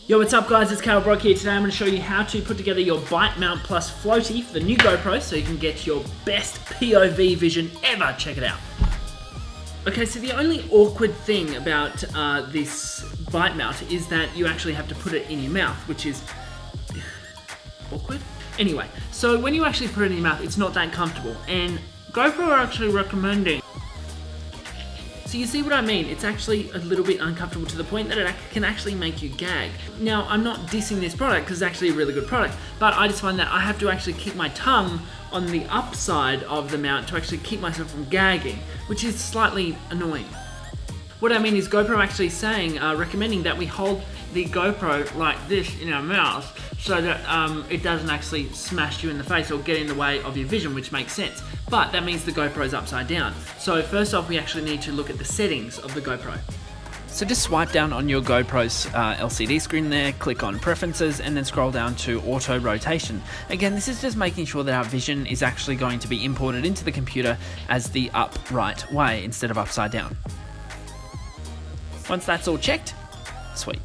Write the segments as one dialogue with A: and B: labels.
A: Yo, what's up guys, it's Carl Brock here. Today I'm going to show you how to put together your Bitemount plus Floaty for the new GoPro so you can get your best POV vision ever. Check it out. Okay, so the only awkward thing about this Bitemount is that you actually have to put it in your mouth, which is awkward. Anyway, so when you actually put it in your mouth, it's not that comfortable, and GoPro are actually recommending. So you see what I mean? It's actually a little bit uncomfortable to the point that it can actually make you gag. Now, I'm not dissing this product because it's actually a really good product, but I just find that I have to actually keep my tongue on the upside of the mount to actually keep myself from gagging, which is slightly annoying. What I mean is GoPro actually saying, recommending that we hold the GoPro like this in our mouth so that it doesn't actually smash you in the face or get in the way of your vision, which makes sense. But that means the GoPro is upside down. So first off, we actually need to look at the settings of the GoPro. So just swipe down on your GoPro's LCD screen there, click on Preferences, and then scroll down to Auto Rotation. Again, this is just making sure that our vision is actually going to be imported into the computer as the upright way instead of upside down. Once that's all checked, sweet.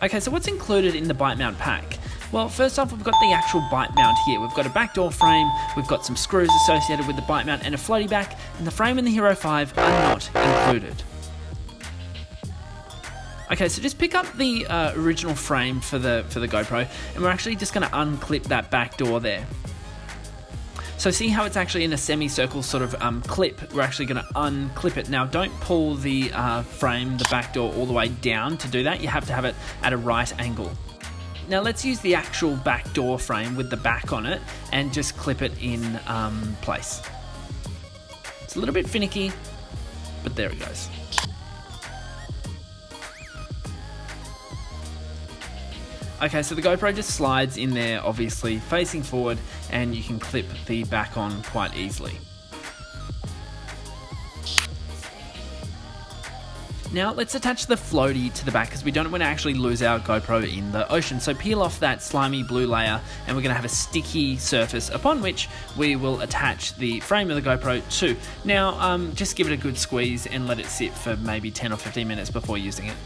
A: Okay, so what's included in the Bitemount pack? Well, first off, we've got the actual Bitemount here. We've got a backdoor frame, we've got some screws associated with the Bitemount and a floaty back, and the frame and the Hero 5 are not included. Okay, so just pick up the original frame for the GoPro, and we're actually just going to unclip that back door there. So see how it's actually in a semicircle sort of clip? We're actually going to unclip it. Now, don't pull the frame, the back door, all the way down to do that. You have to have it at a right angle. Now let's use the actual back door frame with the back on it and just clip it in place. It's a little bit finicky, but there it goes. Okay, so the GoPro just slides in there, obviously facing forward, and you can clip the back on quite easily. Now let's attach the floaty to the back because we don't want to actually lose our GoPro in the ocean. So peel off that slimy blue layer and we're going to have a sticky surface upon which we will attach the frame of the GoPro to. Now just give it a good squeeze and let it sit for maybe 10 or 15 minutes before using it.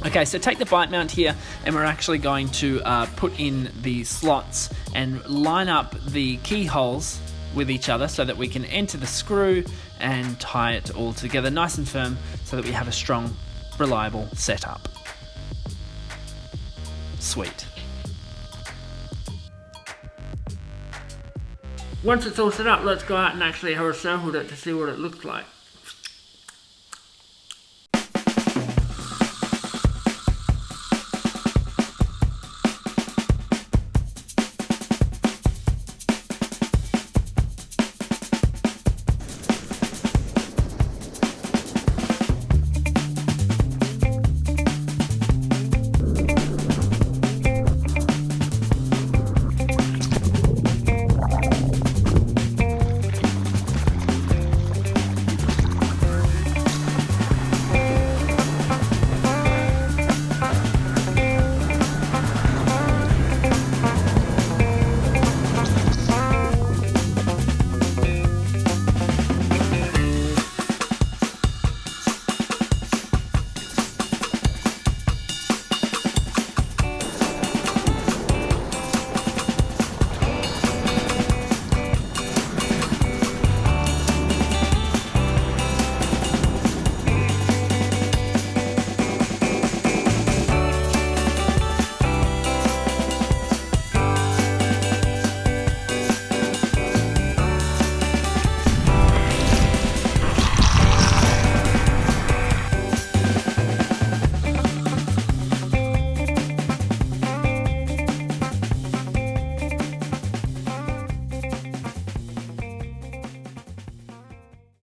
A: Okay, so take the Bitemount here and we're actually going to put in the slots and line up the keyholes with each other so that we can enter the screw and tie it all together nice and firm so that we have a strong, reliable setup. Sweet. Once it's all set up, let's go out and actually horizontal it to see what it looks like.